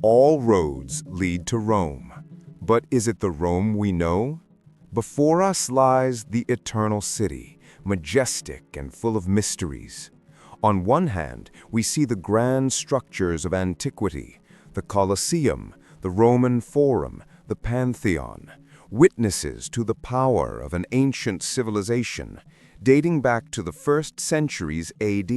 All roads lead to Rome. But is it the Rome we know? Before us lies the eternal city, majestic and full of mysteries. On one hand, we see the grand structures of antiquity, the Colosseum, the Roman Forum, the Pantheon, witnesses to the power of an ancient civilization dating back to the first centuries AD.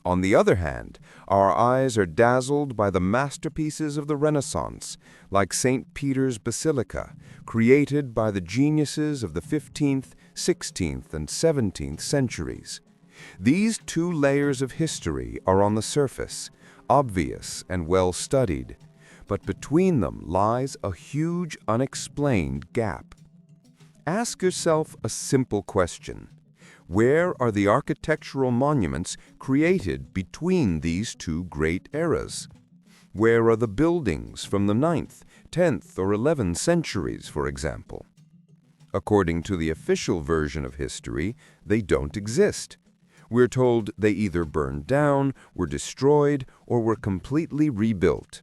On the other hand, our eyes are dazzled by the masterpieces of the Renaissance, like St. Peter's Basilica, created by the geniuses of the 15th, 16th, and 17th centuries. These two layers of history are on the surface, obvious and well studied, but between them lies a huge unexplained gap. Ask yourself a simple question. Where are the architectural monuments created between these two great eras? Where are the buildings from the 9th, 10th, or 11th centuries, for example? According to the official version of history, they don't exist. We're told they either burned down, were destroyed, or were completely rebuilt.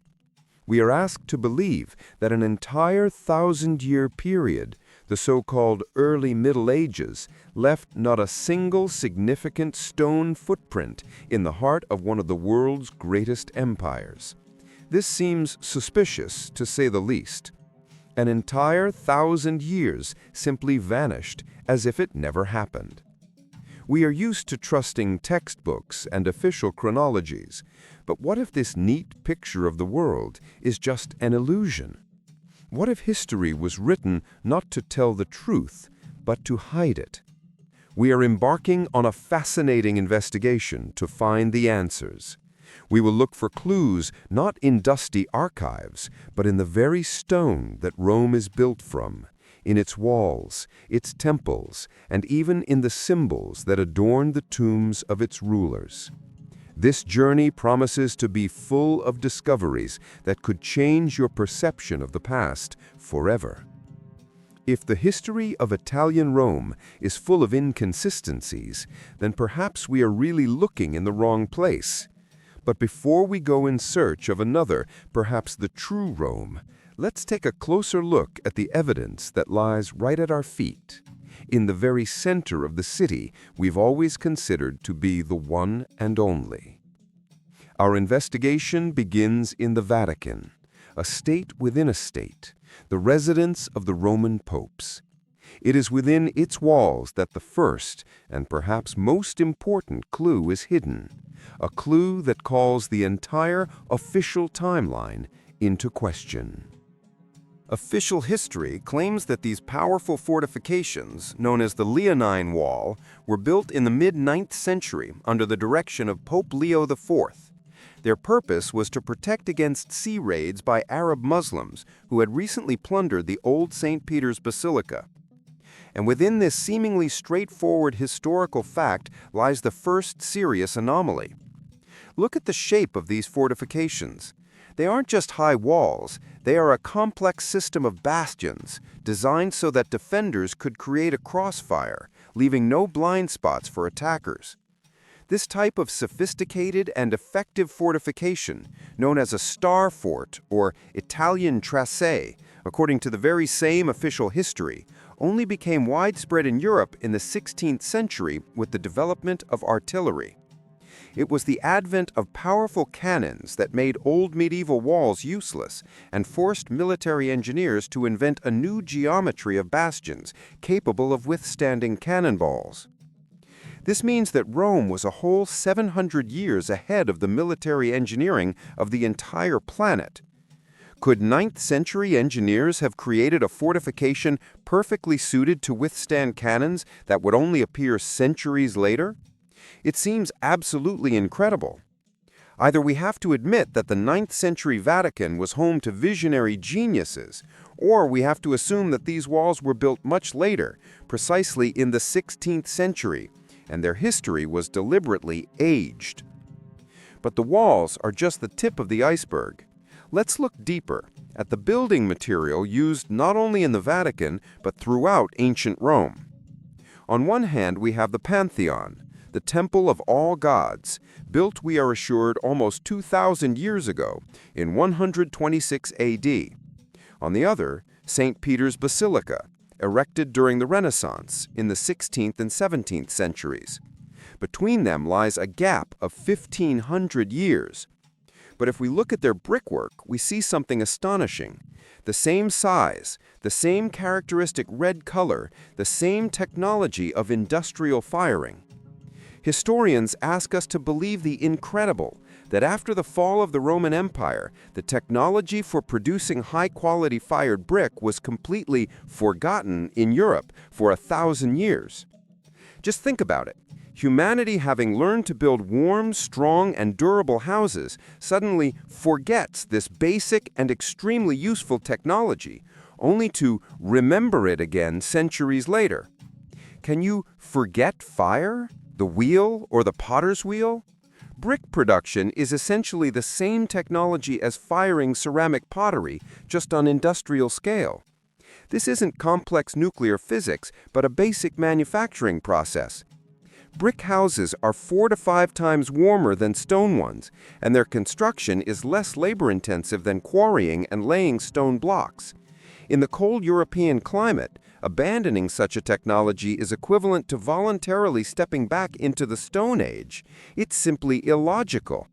We are asked to believe that an entire 1,000-year period, the so-called early Middle Ages, left not a single significant stone footprint in the heart of one of the world's greatest empires. This seems suspicious, to say the least. An entire 1,000 years simply vanished as if it never happened. We are used to trusting textbooks and official chronologies, but what if this neat picture of the world is just an illusion? What if history was written not to tell the truth, but to hide it? We are embarking on a fascinating investigation to find the answers. We will look for clues not in dusty archives, but in the very stone that Rome is built from, in its walls, its temples, and even in the symbols that adorn the tombs of its rulers. This journey promises to be full of discoveries that could change your perception of the past forever. If the history of Italian Rome is full of inconsistencies, then perhaps we are really looking in the wrong place. But before we go in search of another, perhaps the true Rome, let's take a closer look at the evidence that lies right at our feet, in the very center of the city we've always considered to be the one and only. Our investigation begins in the Vatican, a state within a state, the residence of the Roman popes. It is within its walls that the first, and perhaps most important clue is hidden, a clue that calls the entire official timeline into question. Official history claims that these powerful fortifications, known as the Leonine Wall, were built in the mid-9th century under the direction of Pope Leo IV. Their purpose was to protect against sea raids by Arab Muslims who had recently plundered the old St. Peter's Basilica. And within this seemingly straightforward historical fact lies the first serious anomaly. Look at the shape of these fortifications. They aren't just high walls, they are a complex system of bastions, designed so that defenders could create a crossfire, leaving no blind spots for attackers. This type of sophisticated and effective fortification, known as a star fort or Italian tracé, according to the very same official history, only became widespread in Europe in the 16th century with the development of artillery. It was the advent of powerful cannons that made old medieval walls useless and forced military engineers to invent a new geometry of bastions capable of withstanding cannonballs. This means that Rome was a whole 700 years ahead of the military engineering of the entire planet. Could 9th century engineers have created a fortification perfectly suited to withstand cannons that would only appear centuries later? It seems absolutely incredible. Either we have to admit that the 9th century Vatican was home to visionary geniuses, or we have to assume that these walls were built much later, precisely in the 16th century, and their history was deliberately aged. But the walls are just the tip of the iceberg. Let's look deeper at the building material used not only in the Vatican, but throughout ancient Rome. On one hand, we have the Pantheon, the temple of all gods, built, we are assured, almost 2,000 years ago, in 126 AD. On the other, St. Peter's Basilica, erected during the Renaissance in the 16th and 17th centuries. Between them lies a gap of 1,500 years. But if we look at their brickwork, we see something astonishing. The same size, the same characteristic red color, the same technology of industrial firing. Historians ask us to believe the incredible, that after the fall of the Roman Empire, the technology for producing high-quality fired brick was completely forgotten in Europe for 1,000 years. Just think about it. Humanity, having learned to build warm, strong, and durable houses, suddenly forgets this basic and extremely useful technology, only to remember it again centuries later. Can you forget fire, the wheel, or the potter's wheel? Brick production is essentially the same technology as firing ceramic pottery, just on industrial scale. This isn't complex nuclear physics, but a basic manufacturing process. Brick houses are 4 to 5 times warmer than stone ones, and their construction is less labor-intensive than quarrying and laying stone blocks. In the cold European climate, abandoning such a technology is equivalent to voluntarily stepping back into the Stone Age. It's simply illogical.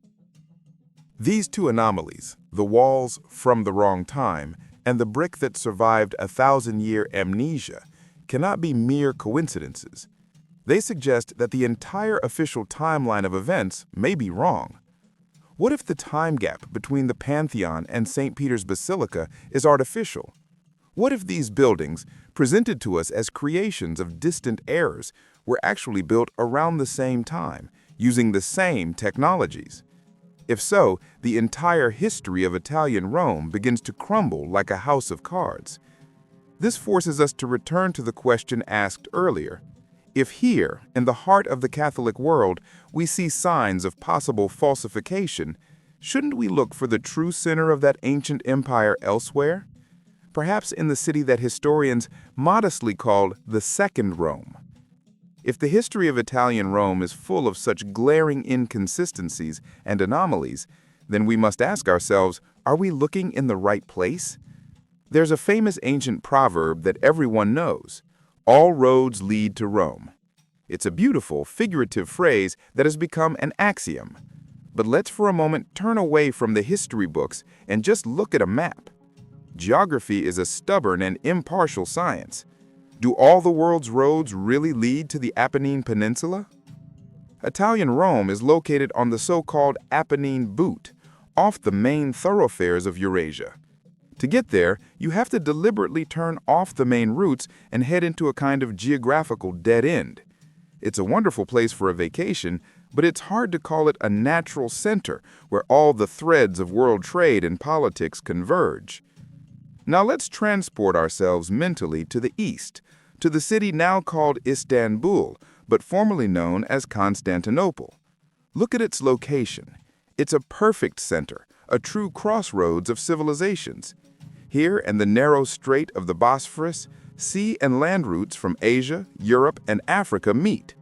These two anomalies, the walls from the wrong time and the brick that survived 1,000-year amnesia, cannot be mere coincidences. They suggest that the entire official timeline of events may be wrong. What if the time gap between the Pantheon and St. Peter's Basilica is artificial? What if these buildings, presented to us as creations of distant eras, were actually built around the same time, using the same technologies? If so, the entire history of Italian Rome begins to crumble like a house of cards. This forces us to return to the question asked earlier. If here, in the heart of the Catholic world, we see signs of possible falsification, shouldn't we look for the true center of that ancient empire elsewhere? Perhaps in the city that historians modestly called the Second Rome. If the history of Italian Rome is full of such glaring inconsistencies and anomalies, then we must ask ourselves, are we looking in the right place? There's a famous ancient proverb that everyone knows: all roads lead to Rome. It's a beautiful, figurative phrase that has become an axiom. But let's for a moment turn away from the history books and just look at a map. Geography is a stubborn and impartial science. Do all the world's roads really lead to the Apennine Peninsula? Italian Rome is located on the so-called Apennine Butte, off the main thoroughfares of Eurasia. To get there, you have to deliberately turn off the main routes and head into a kind of geographical dead end. It's a wonderful place for a vacation, but it's hard to call it a natural center where all the threads of world trade and politics converge. Now let's transport ourselves mentally to the east, to the city now called Istanbul, but formerly known as Constantinople. Look at its location. It's a perfect center, a true crossroads of civilizations. Here, in the narrow strait of the Bosphorus, sea and land routes from Asia, Europe, and Africa meet.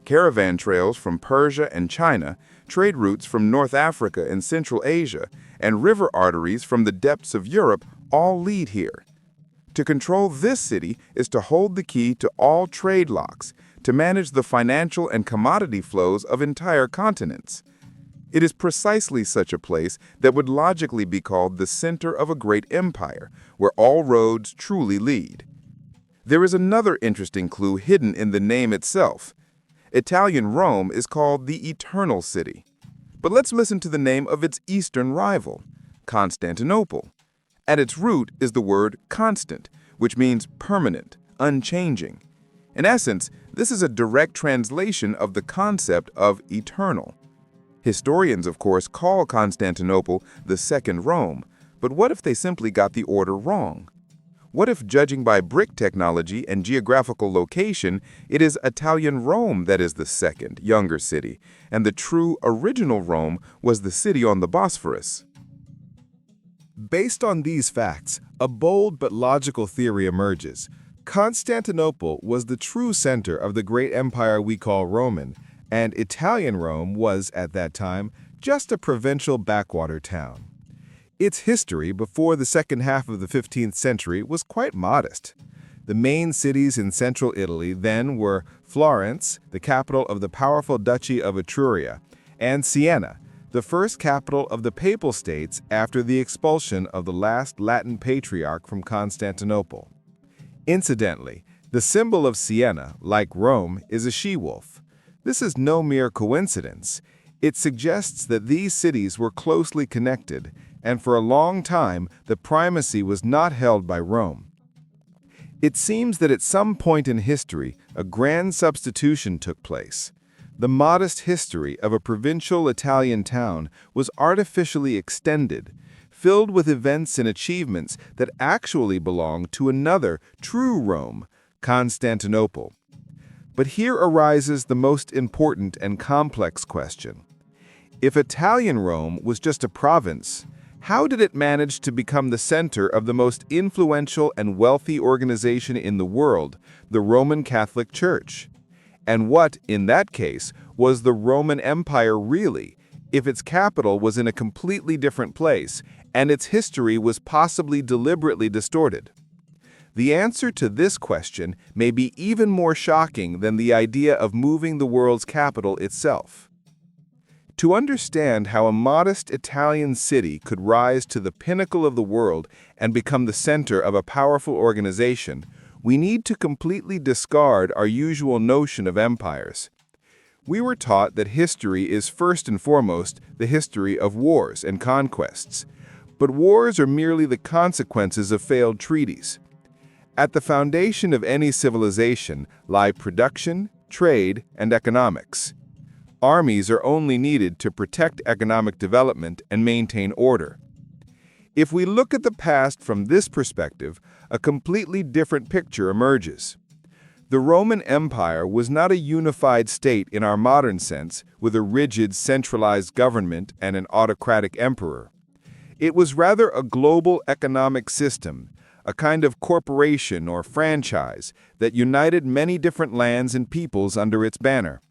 Caravan trails from Persia and China, trade routes from North Africa and Central Asia, and river arteries from the depths of Europe all lead here. To control this city is to hold the key to all trade locks, to manage the financial and commodity flows of entire continents. It is precisely such a place that would logically be called the center of a great empire, where all roads truly lead. There is another interesting clue hidden in the name itself. Italian Rome is called the Eternal City. But let's listen to the name of its eastern rival, Constantinople. At its root is the word constant, which means permanent, unchanging. In essence, this is a direct translation of the concept of eternal. Historians, of course, call Constantinople the Second Rome, but what if they simply got the order wrong? What if, judging by brick technology and geographical location, it is Italian Rome that is the second, younger city, and the true original Rome was the city on the Bosphorus? Based on these facts, a bold but logical theory emerges. Constantinople was the true center of the great empire we call Roman, and Italian Rome was, at that time, just a provincial backwater town. Its history before the second half of the 15th century was quite modest. The main cities in central Italy then were Florence, the capital of the powerful Duchy of Etruria, and Siena, the first capital of the Papal States after the expulsion of the last Latin patriarch from Constantinople. Incidentally, the symbol of Siena, like Rome, is a she-wolf. This is no mere coincidence. It suggests that these cities were closely connected, and for a long time the primacy was not held by Rome. It seems that at some point in history, a grand substitution took place. The modest history of a provincial Italian town was artificially extended, filled with events and achievements that actually belonged to another true Rome, Constantinople. But here arises the most important and complex question. If Italian Rome was just a province, how did it manage to become the center of the most influential and wealthy organization in the world, the Roman Catholic Church? And what, in that case, was the Roman Empire really, if its capital was in a completely different place and its history was possibly deliberately distorted? The answer to this question may be even more shocking than the idea of moving the world's capital itself. To understand how a modest Italian city could rise to the pinnacle of the world and become the center of a powerful organization, we need to completely discard our usual notion of empires. We were taught that history is first and foremost the history of wars and conquests, but wars are merely the consequences of failed treaties. At the foundation of any civilization lie production, trade, and economics. Armies are only needed to protect economic development and maintain order. If we look at the past from this perspective, a completely different picture emerges. The Roman Empire was not a unified state in our modern sense, with a rigid, centralized government and an autocratic emperor. It was rather a global economic system, a kind of corporation or franchise that united many different lands and peoples under its banner.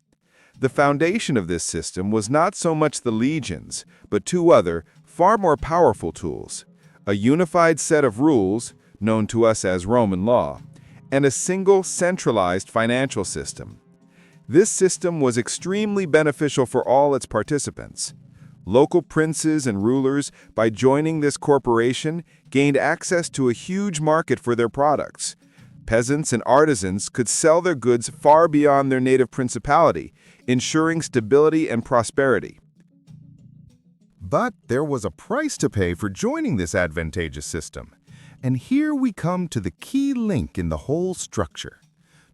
The foundation of this system was not so much the legions, but two other, far more powerful tools: a unified set of rules, known to us as Roman law, and a single centralized financial system. This system was extremely beneficial for all its participants. Local princes and rulers, by joining this corporation, gained access to a huge market for their products. Peasants and artisans could sell their goods far beyond their native principality, ensuring stability and prosperity. But there was a price to pay for joining this advantageous system. And here we come to the key link in the whole structure,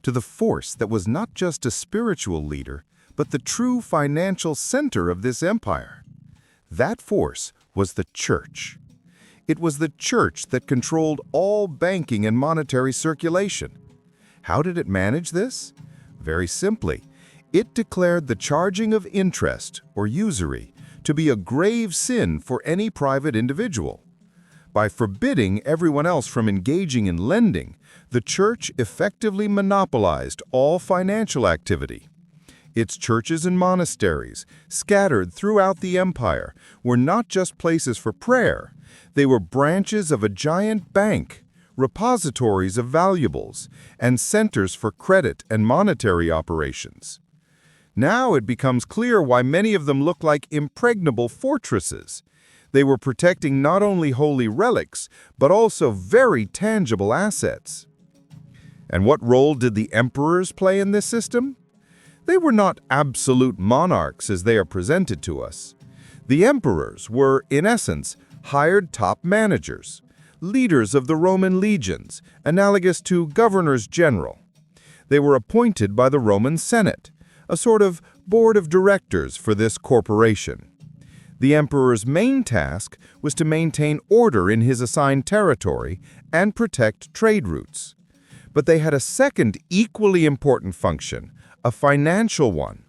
to the force that was not just a spiritual leader, but the true financial center of this empire. That force was the church. It was the church that controlled all banking and monetary circulation. How did it manage this? Very simply, it declared the charging of interest, or usury, to be a grave sin for any private individual. By forbidding everyone else from engaging in lending, the church effectively monopolized all financial activity. Its churches and monasteries, scattered throughout the empire, were not just places for prayer. They were branches of a giant bank, repositories of valuables, and centers for credit and monetary operations. Now it becomes clear why many of them look like impregnable fortresses. They were protecting not only holy relics, but also very tangible assets. And what role did the emperors play in this system? They were not absolute monarchs as they are presented to us. The emperors were, in essence, hired top managers, leaders of the Roman legions, analogous to governors general. They were appointed by the Roman Senate, a sort of board of directors for this corporation. The emperor's main task was to maintain order in his assigned territory and protect trade routes. But they had a second equally important function, a financial one.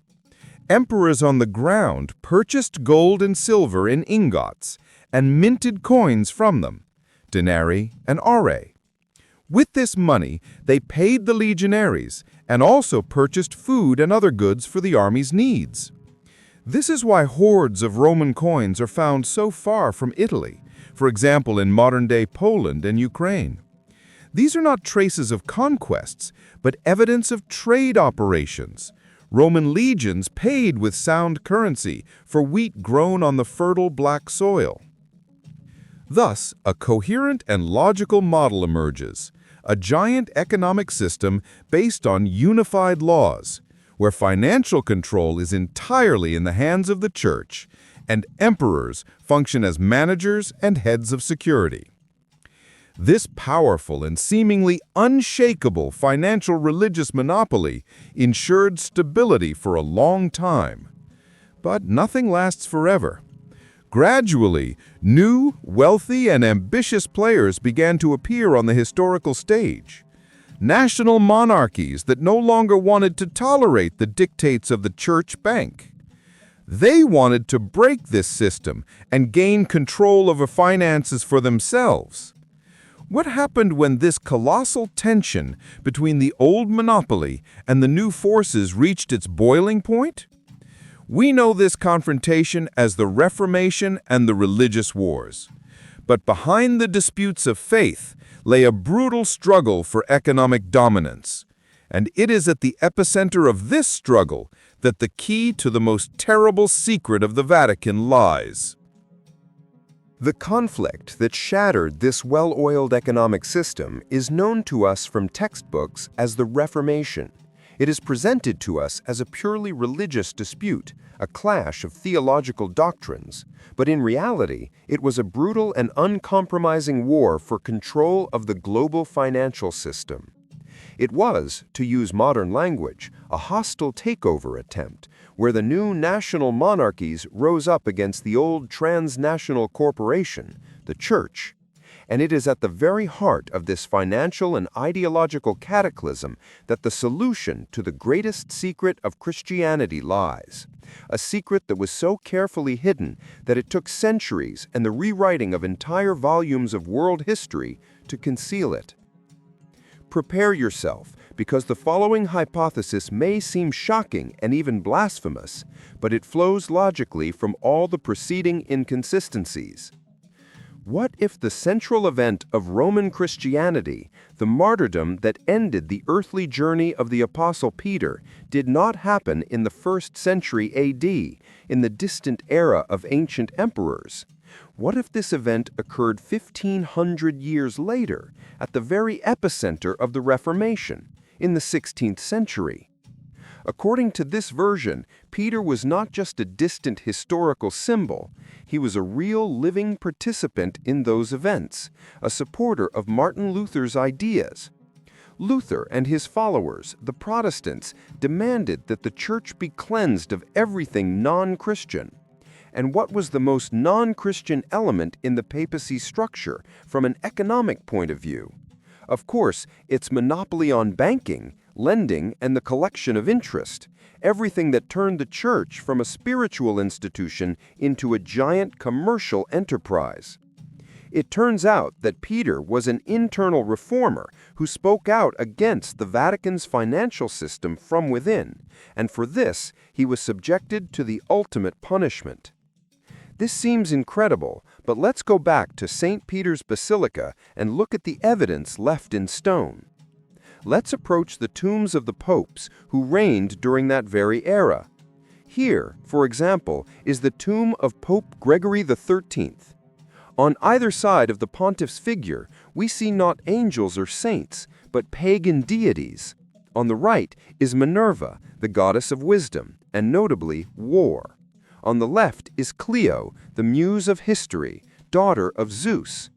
Emperors on the ground purchased gold and silver in ingots and minted coins from them, denarii and aurae. With this money, they paid the legionaries and also purchased food and other goods for the army's needs. This is why hordes of Roman coins are found so far from Italy, for example in modern-day Poland and Ukraine. These are not traces of conquests, but evidence of trade operations. Roman legions paid with sound currency for wheat grown on the fertile black soil. Thus, a coherent and logical model emerges, a giant economic system based on unified laws, where financial control is entirely in the hands of the church, and emperors function as managers and heads of security. This powerful and seemingly unshakable financial religious monopoly ensured stability for a long time. But nothing lasts forever. Gradually, new, wealthy, and ambitious players began to appear on the historical stage. National monarchies that no longer wanted to tolerate the dictates of the church bank. They wanted to break this system and gain control over finances for themselves. What happened when this colossal tension between the old monopoly and the new forces reached its boiling point? We know this confrontation as the Reformation and the religious wars. But behind the disputes of faith lay a brutal struggle for economic dominance. And it is at the epicenter of this struggle that the key to the most terrible secret of the Vatican lies. The conflict that shattered this well-oiled economic system is known to us from textbooks as the Reformation. It is presented to us as a purely religious dispute, a clash of theological doctrines, but in reality, it was a brutal and uncompromising war for control of the global financial system. It was, to use modern language, a hostile takeover attempt, where the new national monarchies rose up against the old transnational corporation, the Church. And it is at the very heart of this financial and ideological cataclysm that the solution to the greatest secret of Christianity lies. A secret that was so carefully hidden that it took centuries and the rewriting of entire volumes of world history to conceal it. Prepare yourself, because the following hypothesis may seem shocking and even blasphemous, but it flows logically from all the preceding inconsistencies. What if the central event of Roman Christianity, the martyrdom that ended the earthly journey of the Apostle Peter, did not happen in the 1st century A.D., in the distant era of ancient emperors? What if this event occurred 1,500 years later, at the very epicenter of the Reformation, in the 16th century? According to this version, Peter was not just a distant historical symbol. He was a real living participant in those events, a supporter of Martin Luther's ideas. Luther and his followers, the Protestants, demanded that the church be cleansed of everything non-Christian. And what was the most non-Christian element in the papacy structure from an economic point of view? Of course, its monopoly on banking, lending, and the collection of interest, everything that turned the church from a spiritual institution into a giant commercial enterprise. It turns out that Peter was an internal reformer who spoke out against the Vatican's financial system from within, and for this he was subjected to the ultimate punishment. This seems incredible, but let's go back to St. Peter's Basilica and look at the evidence left in stone. Let's approach the tombs of the popes who reigned during that very era. Here, for example, is the tomb of Pope Gregory XIII. On either side of the pontiff's figure, we see not angels or saints, but pagan deities. On the right is Minerva, the goddess of wisdom, and notably war. On the left is Clio, the muse of history, daughter of Zeus.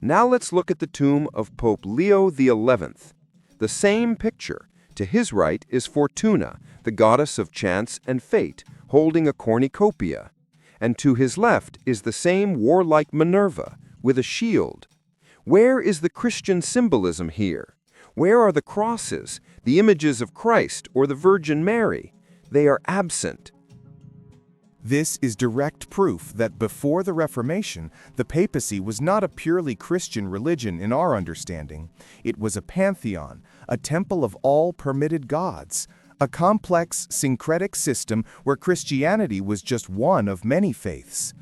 Now let's look at the tomb of Pope Leo XI. The same picture. To his right is Fortuna, the goddess of chance and fate, holding a cornucopia. And to his left is the same warlike Minerva, with a shield. Where is the Christian symbolism here? Where are the crosses, the images of Christ or the Virgin Mary? They are absent. This is direct proof that before the Reformation, the papacy was not a purely Christian religion in our understanding. It was a pantheon, a temple of all permitted gods, a complex, syncretic system where Christianity was just one of many faiths.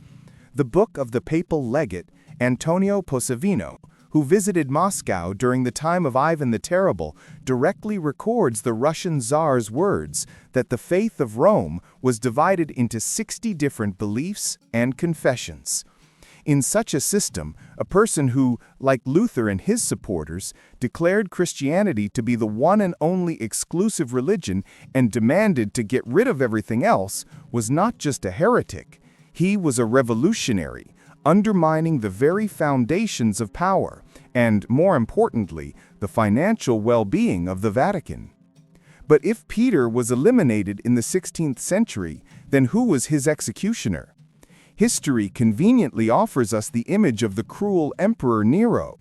The book of the papal legate, Antonio Posavino, who visited Moscow during the time of Ivan the Terrible, directly records the Russian Tsar's words that the faith of Rome was divided into 60 different beliefs and confessions. In such a system, a person who, like Luther and his supporters, declared Christianity to be the one and only exclusive religion and demanded to get rid of everything else, was not just a heretic, he was a revolutionary, undermining the very foundations of power and, more importantly, the financial well-being of the Vatican. But if Peter was eliminated in the 16th century, then who was his executioner? History conveniently offers us the image of the cruel Emperor Nero.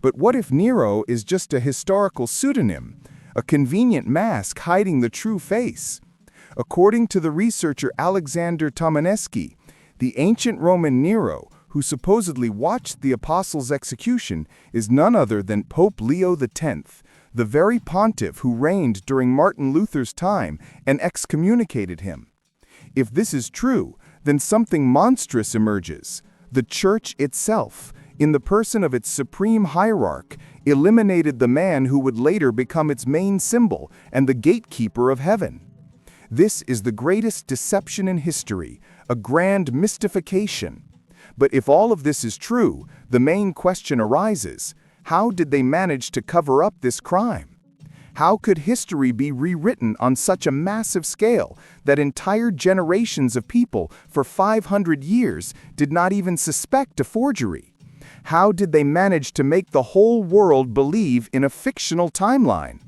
But what if Nero is just a historical pseudonym, a convenient mask hiding the true face? According to the researcher Alexander Tomaneski, the ancient Roman Nero, who supposedly watched the apostles' execution, is none other than Pope Leo X, the very pontiff who reigned during Martin Luther's time and excommunicated him. If this is true, then something monstrous emerges. The Church itself, in the person of its supreme hierarch, eliminated the man who would later become its main symbol and the gatekeeper of heaven. This is the greatest deception in history, a grand mystification. But if all of this is true, the main question arises: how did they manage to cover up this crime? How could history be rewritten on such a massive scale that entire generations of people for 500 years did not even suspect a forgery? How did they manage to make the whole world believe in a fictional timeline?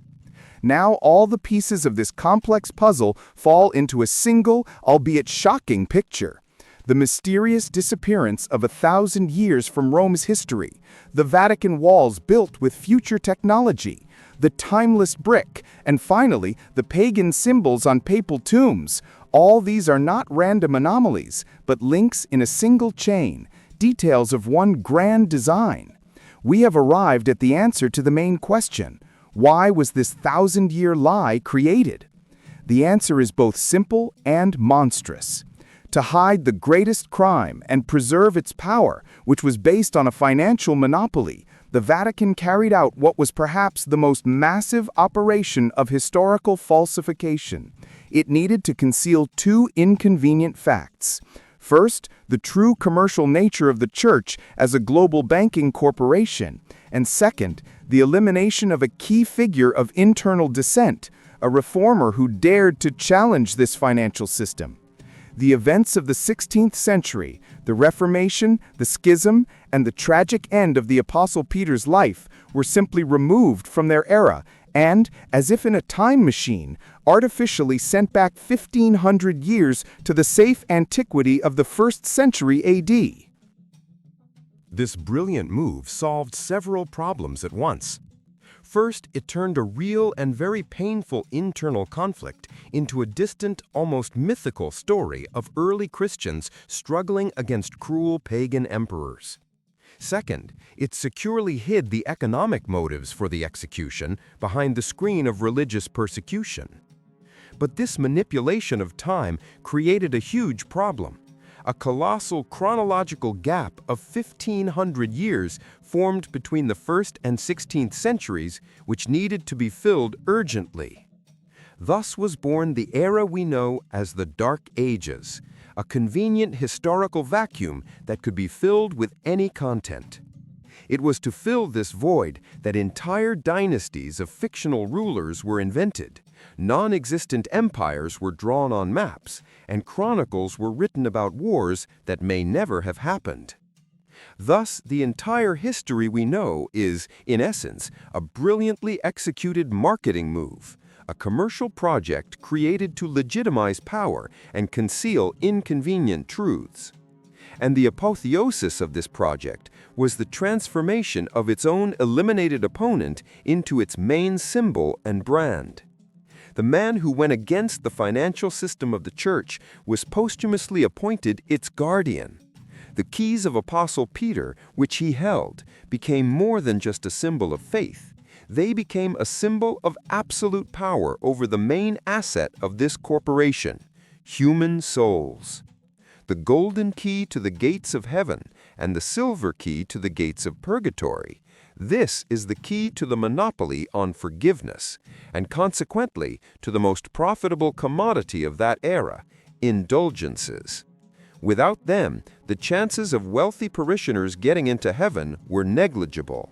Now all the pieces of this complex puzzle fall into a single, albeit shocking picture. The mysterious disappearance of 1,000 years from Rome's history, the Vatican walls built with future technology, the timeless brick, and finally, the pagan symbols on papal tombs. All these are not random anomalies, but links in a single chain, details of one grand design. We have arrived at the answer to the main question: why was this 1,000-year lie created? The answer is both simple and monstrous. To hide the greatest crime and preserve its power, which was based on a financial monopoly, the Vatican carried out what was perhaps the most massive operation of historical falsification. It needed to conceal two inconvenient facts. First, the true commercial nature of the Church as a global banking corporation, and second, the elimination of a key figure of internal dissent, a reformer who dared to challenge this financial system. The events of the 16th century, the Reformation, the Schism, and the tragic end of the Apostle Peter's life were simply removed from their era and, as if in a time machine, artificially sent back 1,500 years to the safe antiquity of the 1st century AD. This brilliant move solved several problems at once. First, it turned a real and very painful internal conflict into a distant, almost mythical story of early Christians struggling against cruel pagan emperors. Second, it securely hid the economic motives for the execution behind the screen of religious persecution. But this manipulation of time created a huge problem. A colossal chronological gap of 1,500 years formed between the 1st and 16th centuries, which needed to be filled urgently. Thus was born the era we know as the Dark Ages, a convenient historical vacuum that could be filled with any content. It was to fill this void that entire dynasties of fictional rulers were invented, non-existent empires were drawn on maps, and chronicles were written about wars that may never have happened. Thus, the entire history we know is, in essence, a brilliantly executed marketing move, a commercial project created to legitimize power and conceal inconvenient truths. And the apotheosis of this project was the transformation of its own eliminated opponent into its main symbol and brand. The man who went against the financial system of the church was posthumously appointed its guardian. The keys of Apostle Peter, which he held, became more than just a symbol of faith. They became a symbol of absolute power over the main asset of this corporation, human souls. The golden key to the gates of heaven and the silver key to the gates of purgatory. This is the key to the monopoly on forgiveness, and consequently to the most profitable commodity of that era, indulgences. Without them, the chances of wealthy parishioners getting into heaven were negligible.